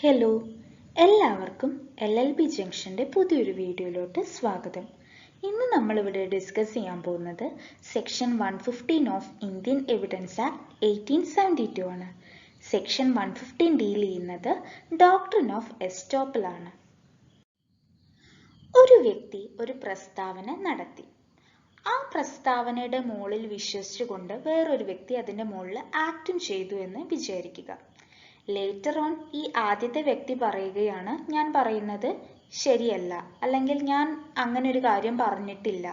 Hello, എല്ലാവർക്കും LLB ജംഗ്ഷൻ്റെ പുതിയൊരു വീഡിയോയിലോട്ട് സ്വാഗതം. ഇന്ന് നമ്മളിവിടെ ഡിസ്കസ് ചെയ്യാൻ പോകുന്നത് section 115 of Indian evidence act 1872 ആണ്. സെക്ഷൻ 115 ഡീൽ ചെയ്യുന്നത് ഡോക്ട്രിൻ ഓഫ് എസ്റ്റോപ്പൽ ആണ്. ഒരു വ്യക്തി ഒരു പ്രസ്താവന നടത്തി. ആ പ്രസ്താവനയുടെ മുകളിൽ വിശ്വസിച്ചുകൊണ്ട് വേറൊരു വ്യക്തി അതിൻ്റെ മുകളിൽ ആക്റ്റും ചെയ്തു എന്ന് വിചാരിക്കുക. ലേറ്റർ ഓൺ ഈ ആദ്യത്തെ വ്യക്തി പറയുകയാണ്, ഞാൻ പറയുന്നത് ശരിയല്ല, അല്ലെങ്കിൽ ഞാൻ അങ്ങനെ ഒരു കാര്യം പറഞ്ഞിട്ടില്ല.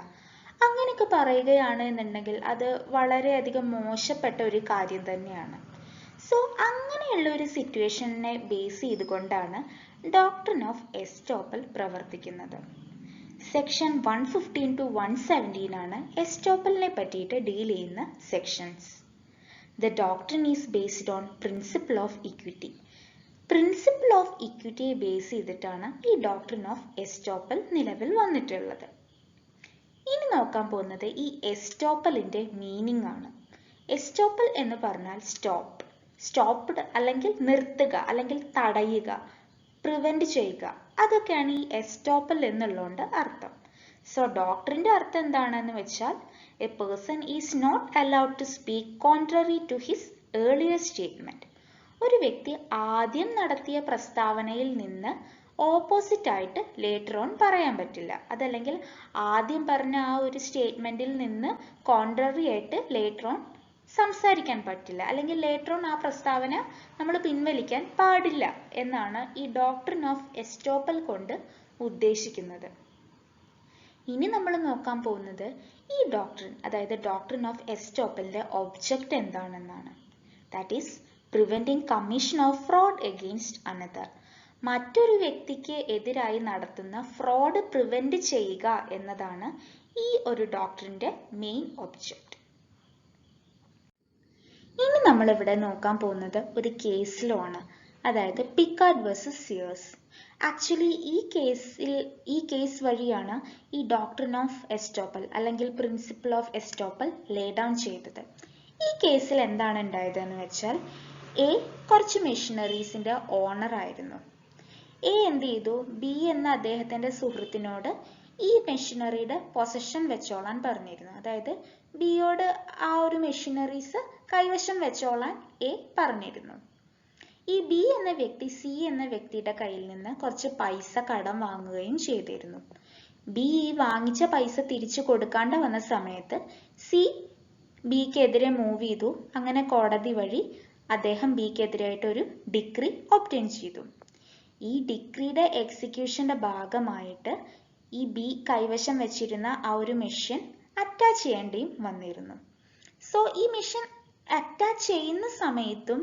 അങ്ങനെയൊക്കെ പറയുകയാണ് എന്നുണ്ടെങ്കിൽ അത് വളരെയധികം മോശപ്പെട്ട ഒരു കാര്യം തന്നെയാണ്. സോ അങ്ങനെയുള്ള ഒരു സിറ്റുവേഷനെ ബേസ് ചെയ്തുകൊണ്ടാണ് ഡോക്ട്രിൻ ഓഫ് എസ്റ്റോപ്പൽ പ്രവർത്തിക്കുന്നത്. സെക്ഷൻ 115 to 117 ആണ് എസ്റ്റോപ്പലിനെ പറ്റിയിട്ട് ഡീൽ ചെയ്യുന്ന sections. The doctrine is based on principle of equity. Principle of equity base ചെയ്തിട്ടാണ് ഈ ഡോക്ട്രിൻ ഓഫ് എസ്റ്റോപ്പൽ നിലവിൽ വന്നിട്ടുള്ളത്. ഇനി നോക്കാൻ പോകുന്നത് ഈ എസ്റ്റോപ്പലിന്റെ മീനിങ് ആണ്. എസ്റ്റോപ്പൽ എന്ന് പറഞ്ഞാൽ സ്റ്റോപ്പ്, സ്റ്റോപ്പ്ഡ് അല്ലെങ്കിൽ നിർത്തുക അല്ലെങ്കിൽ തടയുക, പ്രിവെന്റ് ചെയ്യുക, അതൊക്കെയാണ് ഈ എസ്റ്റോപ്പൽ എന്നുള്ളതുകൊണ്ട് അർത്ഥം. സോ ഡോക്ട്രിന്റെ അർത്ഥം എന്താണെന്ന് വെച്ചാൽ a person is not allowed to speak contrary to his earlier statement. ഒരു വ്യക്തി ആദ്യം നടത്തിയ പ്രസ്താവനയിൽ നിന്ന് ഓപ്പോസിറ്റ് ആയിട്ട് ലേറ്റർ ഓൺ പറയാൻ പറ്റില്ല. അതല്ലെങ്കിൽ ആദ്യം പറഞ്ഞ ആ ഒരു സ്റ്റേറ്റ്മെന്റിൽ നിന്ന് കോൺട്രറി ആയിട്ട് ലേറ്റർ ഓൺ സംസാരിക്കാൻ പറ്റില്ല, അല്ലെങ്കിൽ ലേറ്റർ ഓൺ ആ പ്രസ്താവന നമ്മൾ പിൻവലിക്കാൻ പാടില്ല എന്നാണ് ഈ ഡോക്ട്രിൻ ഓഫ് എസ്റ്റോപ്പൽ കൊണ്ട് ഉദ്ദേശിക്കുന്നത്. ഇനി നമ്മൾ നോക്കാൻ പോകുന്നത് ഈ ഡോക്ട്രിൻ, അതായത് ഡോക്ട്രിൻ ഓഫ് എസ്റ്റോപ്പലിന്റെ ഒബ്ജക്റ്റ് എന്താണെന്നാണ്. That is preventing commission of fraud against another. മറ്റൊരു വ്യക്തിക്ക് എതിരായി നടത്തുന്ന ഫ്രോഡ് പ്രിവെന്റ് ചെയ്യുക എന്നതാണ് ഈ ഒരു ഡോക്ട്രിന്റെ മെയിൻ ഒബ്ജക്റ്റ്. ഇനി നമ്മളിവിടെ നോക്കാൻ പോകുന്നത് ഒരു കേസ് ലോ ആണ്, അതായത് പിക്കാർഡ് വേഴ്സസ് സിയേഴ്സ്. ആക്ച്വലി ഈ കേസ് വഴിയാണ് ഈ ഡോക്ട്രിൻ ഓഫ് എസ്റ്റോപ്പൽ അല്ലെങ്കിൽ principle of estoppel Leh down ചെയ്തത്. ഈ കേസിൽ എന്താണ് ഉണ്ടായതെന്ന് വെച്ചാൽ, എ കുറച്ച് മെഷീനറീസിന്റെ ഓണർ ആയിരുന്നു. എ എന്ത് ചെയ്തു, ബി എന്ന അദ്ദേഹത്തിന്റെ സുഹൃത്തിനോട് ഈ മെഷീനറിയുടെ പൊസഷൻ വെച്ചോളാൻ പറഞ്ഞിരുന്നു. അതായത് ബിയോട് ആ ഒരു മെഷീനറീസ് കൈവശം വെച്ചോളാൻ എ പറഞ്ഞിരുന്നു. ഈ ബി എന്ന വ്യക്തി സി എന്ന വ്യക്തിയുടെ കയ്യിൽ നിന്ന് കുറച്ച് പൈസ കടം വാങ്ങുകയും ചെയ്തിരുന്നു. ബി ഈ വാങ്ങിച്ച പൈസ തിരിച്ചു കൊടുക്കാണ്ട് വന്ന സമയത്ത് സി ബിക്കെതിരെ മൂവ് ചെയ്തു. അങ്ങനെ കോടതി വഴി അദ്ദേഹം ബിക്കെതിരായിട്ട് ഒരു ഡിഗ്രി ഒബ്റ്റെയിൻ ചെയ്തു. ഈ ഡിഗ്രിയുടെ എക്സിക്യൂഷന്റെ ഭാഗമായിട്ട് ഈ ബി കൈവശം വെച്ചിരുന്ന ആ ഒരു മെഷീൻ അറ്റാച്ച് ചെയ്യേണ്ടിയും വന്നിരുന്നു. സോ ഈ മെഷീൻ അറ്റാച്ച് ചെയ്യുന്ന സമയത്തും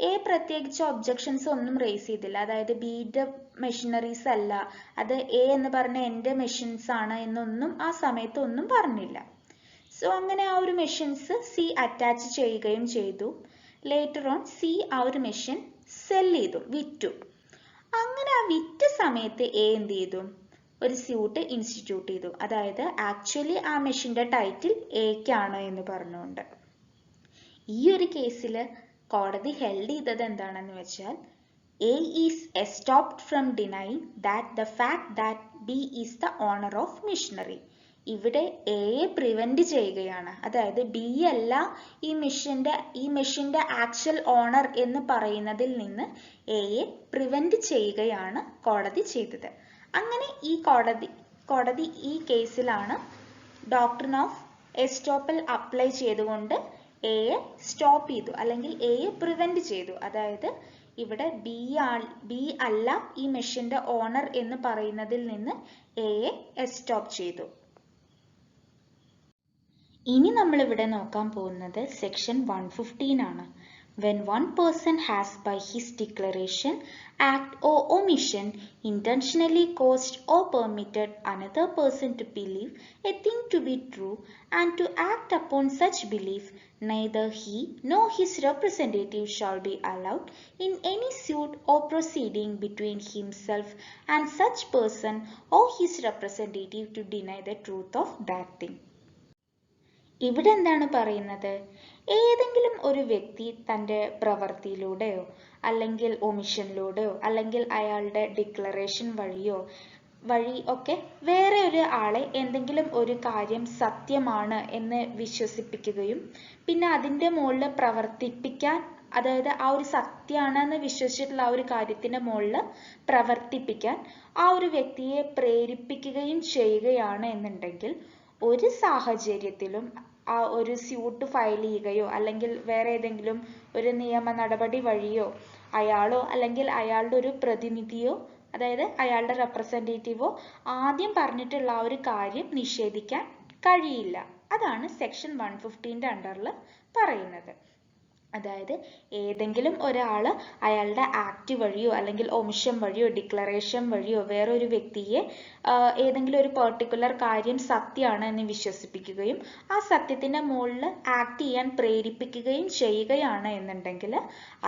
എ പ്രത്യേകിച്ച് ഒബ്ജക്ഷൻസ് ഒന്നും റേസ് ചെയ്തില്ല. അതായത് ബിയുടെ മെഷീനറീസ് അല്ല, അത് എ എന്ന് പറഞ്ഞ എൻ്റെ മെഷീൻസ് ആണ് എന്നൊന്നും ആ സമയത്ത് ഒന്നും പറഞ്ഞില്ല. സോ അങ്ങനെ ആ ഒരു മെഷീൻസ് സി അറ്റാച്ച് ചെയ്യുകയും ചെയ്തു. ലേറ്റർ ഓൺ സി ആ ഒരു മെഷീൻ സെൽ ചെയ്തു, വിറ്റു. അങ്ങനെ ആ വിറ്റ സമയത്ത് എ എന്ത് ചെയ്തു, ഒരു സ്യൂട്ട് ഇൻസ്റ്റിറ്റ്യൂട്ട് ചെയ്തു. അതായത് ആക്ച്വലി ആ മെഷീന്റെ ടൈറ്റിൽ എക്കാണ് എന്ന് പറഞ്ഞുകൊണ്ട്. ഈ ഒരു കേസിൽ കോടതി ഹെൽഡ് ചെയ്തത് എന്താണെന്ന് വെച്ചാൽ, A is estopped from denying that the fact that B is the owner of machinery. ഇവിടെ എയെ പ്രിവെന്റ് ചെയ്യുകയാണ്. അതായത് ബി അല്ല ഈ മെഷീന്റെ ആക്ച്വൽ ഓണർ എന്ന് പറയുന്നതിൽ നിന്ന് എയെ പ്രിവെന്റ് ചെയ്യുകയാണ് കോടതി ചെയ്തത്. അങ്ങനെ ഈ കോടതി ഈ കേസിലാണ് ഡോക്ട്രിൻ ഓഫ് എസ്റ്റോപ്പൽ അപ്ലൈ ചെയ്തുകൊണ്ട് എയെ സ്റ്റോപ്പ് ചെയ്തു, അല്ലെങ്കിൽ എയെ പ്രിവെന്റ് ചെയ്തു. അതായത് ഇവിടെ ബി അല്ല ഈ മെഷീന്റെ ഓണർ എന്ന് പറയുന്നതിൽ നിന്ന് എയെ സ്റ്റോപ്പ് ചെയ്തു. ഇനി നമ്മൾ ഇവിടെ നോക്കാൻ പോകുന്നത് സെക്ഷൻ 115 ആണ്. When one person has by his declaration, act or omission intentionally caused or permitted another person to believe a thing to be true and to act upon such belief, neither he nor his representative shall be allowed in any suit or proceeding between himself and such person or his representative to deny the truth of that thing. ഇവിടെ എന്താണ് പറയുന്നത്? ഏതെങ്കിലും ഒരു വ്യക്തി തൻ്റെ പ്രവൃത്തിയിലൂടെയോ അല്ലെങ്കിൽ ഒമിഷനിലൂടെയോ അല്ലെങ്കിൽ അയാളുടെ ഡിക്ലറേഷൻ വഴി ഒക്കെ വേറെ ഒരു ആളെ എന്തെങ്കിലും ഒരു കാര്യം സത്യമാണ് എന്ന് വിശ്വസിപ്പിക്കുകയും പിന്നെ അതിൻ്റെ മുകളിൽ പ്രവർത്തിപ്പിക്കാൻ, അതായത് ആ ഒരു സത്യമാണെന്ന് വിശ്വസിച്ചിട്ടുള്ള ആ ഒരു കാര്യത്തിൻ്റെ മുകളിൽ പ്രവർത്തിപ്പിക്കാൻ ആ ഒരു വ്യക്തിയെ പ്രേരിപ്പിക്കുകയും ചെയ്യുകയാണ് എന്നുണ്ടെങ്കിൽ ഒരു സാഹചര്യത്തിലും ആ ഒരു സ്യൂട്ട് ഫയൽ ചെയ്യുകയോ അല്ലെങ്കിൽ വേറെ ഏതെങ്കിലും ഒരു നിയമ നടപടി വഴിയോ അയാളോ അല്ലെങ്കിൽ അയാളുടെ ഒരു പ്രതിനിധിയോ, അതായത് അയാളുടെ റെപ്രസെൻറ്റേറ്റീവോ ആദ്യം പറഞ്ഞിട്ടുള്ള ആ ഒരു കാര്യം നിഷേധിക്കാൻ കഴിയില്ല. അതാണ് സെക്ഷൻ 115 അണ്ടറിൽ പറയുന്നത്. അതായത് ഏതെങ്കിലും ഒരാൾ അയാളുടെ ആക്ട് വഴിയോ അല്ലെങ്കിൽ ഒമിഷൻ വഴിയോ ഡിക്ലറേഷൻ വഴിയോ വേറൊരു വ്യക്തിയെ ഏതെങ്കിലും ഒരു പെർട്ടിക്കുലർ കാര്യം സത്യമാണ് എന്ന് വിശ്വസിപ്പിക്കുകയും ആ സത്യത്തിൻ്റെ മുകളിൽ ആക്ട് ചെയ്യാൻ പ്രേരിപ്പിക്കുകയും ചെയ്യുകയാണ് എന്നുണ്ടെങ്കിൽ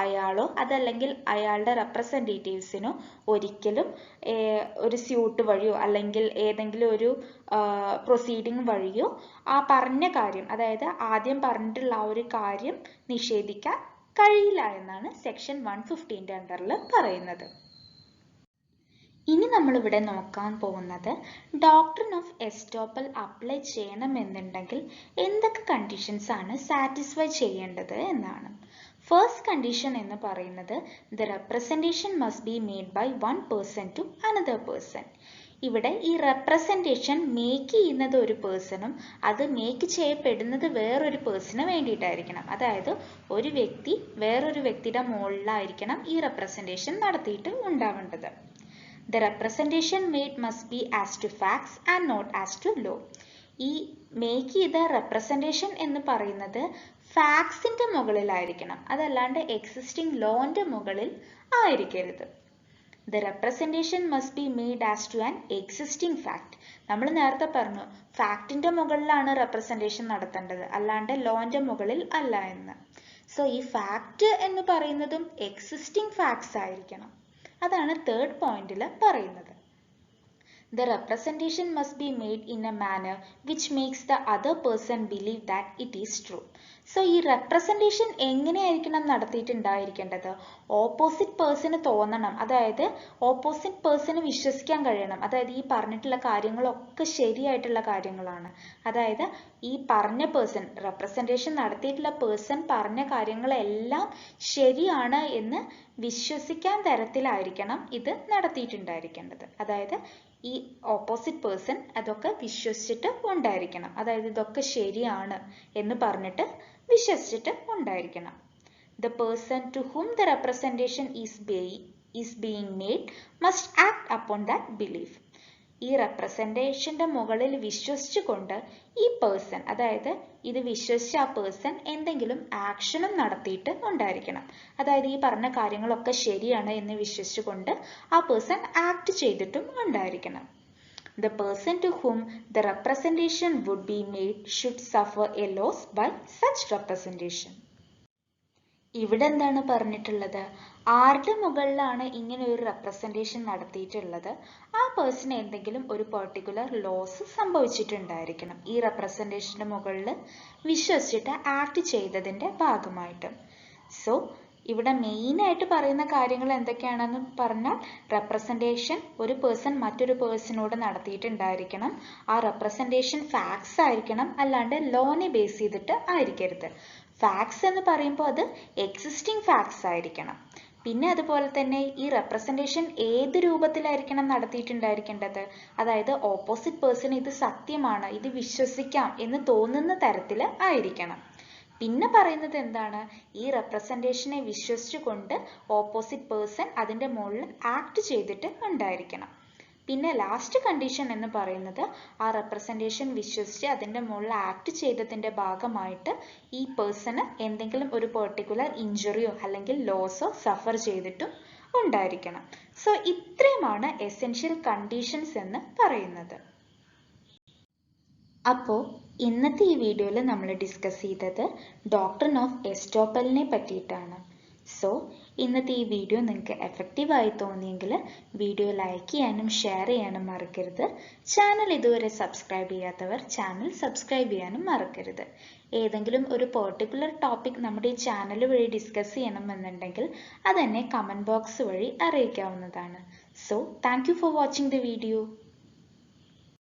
അയാളോ അതല്ലെങ്കിൽ അയാളുടെ റെപ്രസെൻറ്റേറ്റീവ്സിനോ ഒരിക്കലും ഒരു സ്യൂട്ട് വഴിയോ അല്ലെങ്കിൽ ഏതെങ്കിലും ഒരു പ്രൊസീഡിങ് വഴിയോ ആ പറഞ്ഞ കാര്യം, അതായത് ആദ്യം പറഞ്ഞിട്ടുള്ള ആ ഒരു കാര്യം നിഷേധിക്കാൻ കഴിയില്ല എന്നാണ് സെക്ഷൻ 115 അണ്ടറിൽ പറയുന്നത്. ഇനി നമ്മളിവിടെ നോക്കാൻ പോകുന്നത് ഡോക്ട്രിൻ ഓഫ് എസ്റ്റോപ്പൽ അപ്ലൈ ചെയ്യണമെന്നുണ്ടെങ്കിൽ എന്തൊക്കെ കണ്ടീഷൻസ് ആണ് സാറ്റിസ്ഫൈ ചെയ്യേണ്ടത് എന്നാണ്. ഫസ്റ്റ് കണ്ടീഷൻ എന്ന് പറയുന്നത് the representation must be made by one person to another person. ഇവിടെ ഈ റെപ്രസെൻറ്റേഷൻ മേക്ക് ചെയ്യുന്നത് ഒരു പേഴ്സണും അത് മേക്ക് ചെയ്യപ്പെടുന്നത് വേറൊരു പേഴ്സണ് വേണ്ടിയിട്ടായിരിക്കണം. അതായത് ഒരു വ്യക്തി വേറൊരു വ്യക്തിയുടെ മുകളിലായിരിക്കണം ഈ റെപ്രസെൻറ്റേഷൻ നടത്തിയിട്ട് ഉണ്ടാവേണ്ടത്. The representation made must be as to facts and not as to law. ഈ മേക്ക് ചെയ്ത റെപ്രസെൻറ്റേഷൻ എന്ന് പറയുന്നത് ഫാക്ട്സിൻ്റെ മുകളിലായിരിക്കണം, അതല്ലാണ്ട് എക്സിസ്റ്റിംഗ് ലോൻ്റെ മുകളിൽ ആയിരിക്കരുത്. The representation must be made as to an existing fact. നമ്മൾ നേരത്തെ പറഞ്ഞു ഫാക്റ്റിൻ്റെ മുകളിലാണ് റെപ്രസെൻറ്റേഷൻ നടത്തേണ്ടത്, അല്ലാണ്ട് ലോൻ്റെ മുകളിൽ അല്ല എന്ന്. സോ ഈ ഫാക്റ്റ് എന്ന് പറയുന്നതും എക്സിസ്റ്റിംഗ് ഫാക്ട്സ് ആയിരിക്കണം. അതാണ് തേർഡ് പോയിന്റിൽ പറയുന്നത്. The representation must be made in a manner which makes the other person believe that it is true. So ഈ റെപ്രസെൻറ്റേഷൻ എങ്ങനെയായിരിക്കണം നടത്തിയിട്ടുണ്ടായിരിക്കേണ്ടത്? ഓപ്പോസിറ്റ് പേഴ്സണ് തോന്നണം, അതായത് ഓപ്പോസിറ്റ് പേഴ്സണ് വിശ്വസിക്കാൻ കഴിയണം, അതായത് ഈ പറഞ്ഞിട്ടുള്ള കാര്യങ്ങളൊക്കെ ശരിയായിട്ടുള്ള കാര്യങ്ങളാണ്. അതായത് ഈ പറഞ്ഞ പേഴ്സൺ, റെപ്രസെൻറ്റേഷൻ നടത്തിയിട്ടുള്ള പേഴ്സൺ പറഞ്ഞ കാര്യങ്ങളെല്ലാം ശരിയാണ് എന്ന് വിശ്വസിക്കാൻ തരത്തിലായിരിക്കണം ഇത് നടത്തിയിട്ടുണ്ടായിരിക്കേണ്ടത്. അതായത് ഈ ഓപ്പോസിറ്റ് പേഴ്സൺ അതൊക്കെ വിശ്വസിച്ചിട്ട് ഉണ്ടായിരിക്കണം, അതായത് ഇതൊക്കെ ശരിയാണ് എന്ന് പറഞ്ഞിട്ട് വിശ്വസിച്ചിട്ട് ഉണ്ടായിരിക്കണം. The person to whom the representation is being made must act upon that belief. ഈ റെപ്രസെൻറ്റേഷൻ്റെ മുകളിൽ വിശ്വസിച്ചുകൊണ്ട് ഈ പേഴ്സൺ, അതായത് ഇത് വിശ്വസിച്ച ആ പേഴ്സൺ എന്തെങ്കിലും ആക്ഷനും നടത്തിയിട്ട് ഉണ്ടായിരിക്കണം. അതായത് ഈ പറഞ്ഞ കാര്യങ്ങളൊക്കെ ശരിയാണ് എന്ന് വിശ്വസിച്ചുകൊണ്ട് ആ പേഴ്സൺ ആക്ട് ചെയ്തിട്ടും ഉണ്ടായിരിക്കണം. The person to whom the representation would be made should suffer a loss by such representation. ഇവിടെ എന്താണ് പറഞ്ഞിട്ടുള്ളത്? ആരുടെ മുകളിലാണ് ഇങ്ങനെ ഒരു റെപ്രസെൻറ്റേഷൻ നടത്തിയിട്ടുള്ളത് ആ പേഴ്സൺ എന്തെങ്കിലും ഒരു പെർട്ടിക്കുലർ ലോസ് സംഭവിച്ചിട്ടുണ്ടായിരിക്കണം ഈ റെപ്രസെൻറ്റേഷൻ്റെ മുകളിൽ വിശ്വസിച്ചിട്ട് ആക്ട് ചെയ്തതിൻ്റെ ഭാഗമായിട്ട്. സോ ഇവിടെ മെയിനായിട്ട് പറയുന്ന കാര്യങ്ങൾ എന്തൊക്കെയാണെന്ന് പറഞ്ഞാൽ റെപ്രസെൻറ്റേഷൻ ഒരു പേഴ്സൺ മറ്റൊരു പേഴ്സണോട് നടത്തിയിട്ടുണ്ടായിരിക്കണം. ആ റെപ്രസെൻറ്റേഷൻ ഫാക്ട്സ് ആയിരിക്കണം, അല്ലാണ്ട് ലോനെ ബേസ് ചെയ്തിട്ട് ആയിരിക്കരുത്. ഫാക്ട്സ് എന്ന് പറയുമ്പോൾ അത് എക്സിസ്റ്റിംഗ് ഫാക്ട്സ് ആയിരിക്കണം. പിന്നെ അതുപോലെ തന്നെ ഈ റെപ്രസെൻറ്റേഷൻ ഏത് രൂപത്തിലായിരിക്കണം നടത്തിയിട്ടുണ്ടായിരിക്കേണ്ടത്? അതായത് ഓപ്പോസിറ്റ് പേഴ്സൺ ഇത് സത്യമാണ്, ഇത് വിശ്വസിക്കാം എന്ന് തോന്നുന്ന തരത്തിൽ ആയിരിക്കണം. പിന്നെ പറയുന്നത് എന്താണ്? ഈ റെപ്രസെൻറ്റേഷനെ വിശ്വസിച്ചുകൊണ്ട് ഓപ്പോസിറ്റ് പേഴ്സൺ അതിൻ്റെ മുകളിൽ ആക്ട് ചെയ്തിട്ട് ഉണ്ടായിരിക്കണം. പിന്നെ ലാസ്റ്റ് കണ്ടീഷൻ എന്ന് പറയുന്നത് ആ റെപ്രസെൻറ്റേഷൻ വിശ്വസിച്ച് അതിൻ്റെ മുകളിൽ ആക്ട് ചെയ്തതിൻ്റെ ഭാഗമായിട്ട് ഈ പേഴ്സണ് എന്തെങ്കിലും ഒരു പെർട്ടിക്കുലർ ഇഞ്ചുറിയോ അല്ലെങ്കിൽ ലോസോ സഫർ ചെയ്തിട്ടും ഉണ്ടായിരിക്കണം. സോ ഇത്രയുമാണ് എസെൻഷ്യൽ കണ്ടീഷൻസ് എന്ന് പറയുന്നത്. അപ്പോൾ ഇന്നത്തെ ഈ വീഡിയോയിൽ നമ്മൾ ഡിസ്കസ് ചെയ്തത് ഡോക്ട്രിൻ ഓഫ് എസ്റ്റോപ്പലിനെ പറ്റിയിട്ടാണ്. സോ ഇന്നത്തെ ഈ വീഡിയോ നിങ്ങൾക്ക് എഫക്റ്റീവായി തോന്നിയെങ്കിൽ വീഡിയോ ലൈക്ക് ചെയ്യാനും ഷെയർ ചെയ്യാനും മറക്കരുത്. ചാനൽ ഇതുവരെ സബ്സ്ക്രൈബ് ചെയ്യാത്തവർ ചാനൽ സബ്സ്ക്രൈബ് ചെയ്യാനും മറക്കരുത്. ഏതെങ്കിലും ഒരു പെർട്ടിക്കുലർ ടോപ്പിക് നമ്മുടെ ഈ ചാനൽ വഴി ഡിസ്കസ് ചെയ്യണമെന്നുണ്ടെങ്കിൽ അതെന്നെ കമൻറ്റ് ബോക്സ് വഴി അറിയിക്കാവുന്നതാണ്. So thank you for watching the video.